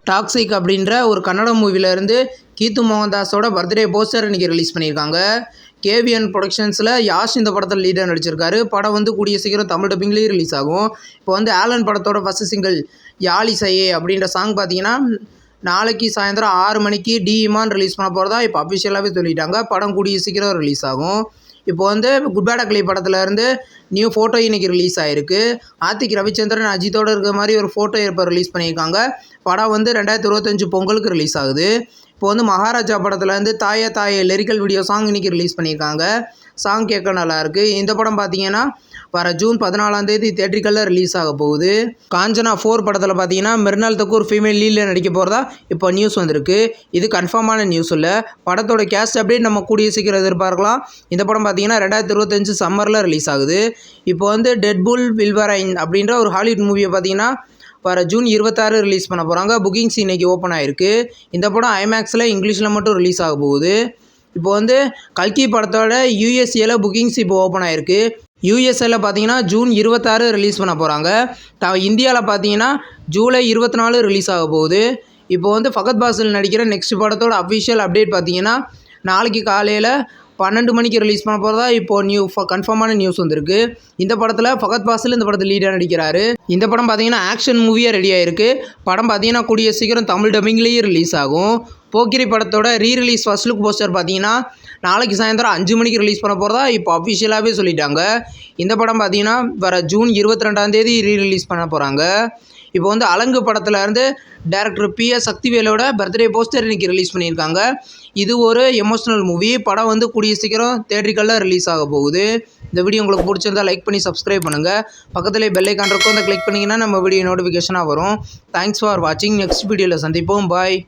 Toxic அப்படின்ற ஒரு கன்னட மூவிலேருந்து கீத்து மோகன்தாஸோட பர்த்டே போஸ்டர் இன்றைக்கி ரிலீஸ் பண்ணியிருக்காங்க. கேவிஎன் ப்ரொடக்ஷன்ஸில் யாஷ் இந்த படத்தில் லீடர் நடிச்சிருக்காரு. படம் வந்து கூடிய சீக்கிரம் தமிழ் டப்பிங்லேயும் ரிலீஸ் ஆகும். இப்போ வந்து ஆலன் படத்தோட ஃபஸ்ட்டு சிங்கிள் யாழி சையே அப்படின்ற சாங் பார்த்தீங்கன்னா நாளைக்கு சாயந்தரம் 6 மணிக்கு டி இமான் ரிலீஸ் பண்ண போகிறதா இப்போ அஃபிஷியலாகவே சொல்லிட்டாங்க. படம் கூடிய சீக்கிரம் ரிலீஸ் ஆகும். இப்போ வந்து குட் பேட் அக்லி படத்துலேருந்து நியூ ஃபோட்டோ இன்றைக்கி ரிலீஸ் ஆகிருக்கு. ஆர்த்திக் ரவிச்சந்திரன் அஜித்தோடு இருக்கிற மாதிரி ஒரு ஃபோட்டோ இப்போ ரிலீஸ் பண்ணியிருக்காங்க. படம் வந்து 2025 பொங்கலுக்கு ரிலீஸ் ஆகுது. இப்போ வந்து மகாராஜா படத்துலேருந்து தாயே தாயே லிரிக்கல் வீடியோ சாங் இன்றைக்கி ரிலீஸ் பண்ணியிருக்காங்க. சாங் கேட்க நல்லாயிருக்கு. இந்த படம் பார்த்தீங்கன்னா வர ஜூன் 14 தேட்டரிக்கலில் ரிலீஸ் ஆக போகுது. காஞ்சனா 4 படத்தில் பார்த்தீங்கன்னா மிர்னால் தக்கூர் ஃபீமேல் லீடில் நடிக்க போகிறதா இப்போ நியூஸ் வந்திருக்கு. இது கன்ஃபார்மான நியூஸ் இல்லை. படத்தோட கேஸ்ட் அப்டேட் நம்ம கூடிய சீக்கிரம் எதிர்பார்க்கலாம். இந்த படம் பார்த்தீங்கன்னா 2025 சம்மரில் ரிலீஸ் ஆகுது. இப்போ வந்து டெட்புல் வில்வரைன் அப்படின்ற ஒரு ஹாலிவுட் மூவியை பார்த்தீங்கன்னா வர ஜூன் 26 ரிலீஸ் பண்ண போகிறாங்க. புக்கிங்ஸ் இன்றைக்கி ஓப்பன் ஆகிருக்கு. இந்த படம் ஐமேக்ஸில் இங்கிலீஷில் மட்டும் ரிலீஸ் ஆக போகுது. இப்போ வந்து கல்கி படத்தோட யூஎஸ்ஏல புக்கிங்ஸ் இப்போ ஓப்பன் ஆகிருக்கு. யூஎஸ்ஏல பார்த்தீங்கன்னா ஜூன் 26 ரிலீஸ் பண்ண போகிறாங்க. இந்தியாவில் பார்த்தீங்கன்னா ஜூலை 24 ரிலீஸ் ஆக போகுது. இப்போ வந்து ஃபகத் பாசில் நடிக்கிற நெக்ஸ்ட் படத்தோட அஃபிஷியல் அப்டேட் பார்த்தீங்கன்னா நாளைக்கு காலையில் 12 மணிக்கு ரிலீஸ் பண்ண போகிறதா இப்போ கன்ஃபார்மான நியூஸ் வந்திருக்கு. இந்த படத்தில் ஃபகத் பாசில் இந்த படத்தில் லீடாக நடிக்கிறாரு. இந்த படம் பார்த்தீங்கன்னா ஆக்ஷன் மூவியாக ரெடி ஆகிருக்கு. படம் பார்த்தீங்கன்னா கூடிய சீக்கிரம் தமிழ் டப்பிங்லேயும் ரிலீஸ் ஆகும். போக்கிரி படத்தோட ரீரிலீஸ் ஃபர்ஸ்ட் லுக் போஸ்டர் பார்த்தீங்கன்னா நாளைக்கு சாயந்தரம் 5 மணிக்கு ரிலீஸ் பண்ண போகிறதா இப்போ அஃபிஷியலாகவே சொல்லிட்டாங்க. இந்த படம் பார்த்தீங்கன்னா வர ஜூன் 22 ரீரிலீஸ் பண்ண போகிறாங்க. இப்போ வந்து அலங்கு படத்தில் இருந்து டைரக்டர் PS சக்திவேலோட பர்த்டே போஸ்டர் இன்றைக்கி ரிலீஸ் பண்ணியிருக்காங்க. இது ஒரு எமோஷ்னல் மூவி. படம் வந்து கூடிய சீக்கிரம் தேட்டரிக்கலில் ரிலீஸ் ஆக போகுது. இந்த வீடியோ உங்களுக்கு பிடிச்சிருந்தால் லைக் பண்ணி சப்ஸ்கிரைப் பண்ணுங்கள். பக்கத்துலேயே பெல் ஐகான் இருக்கும், அதை கிளிக் பண்ணிங்கன்னா நம்ம வீடியோ நோட்டிஃபிகேஷனாக வரும். தேங்க்ஸ் ஃபார் வாட்சிங். நெக்ஸ்ட் வீடியோவில் சந்திப்போம். பாய்.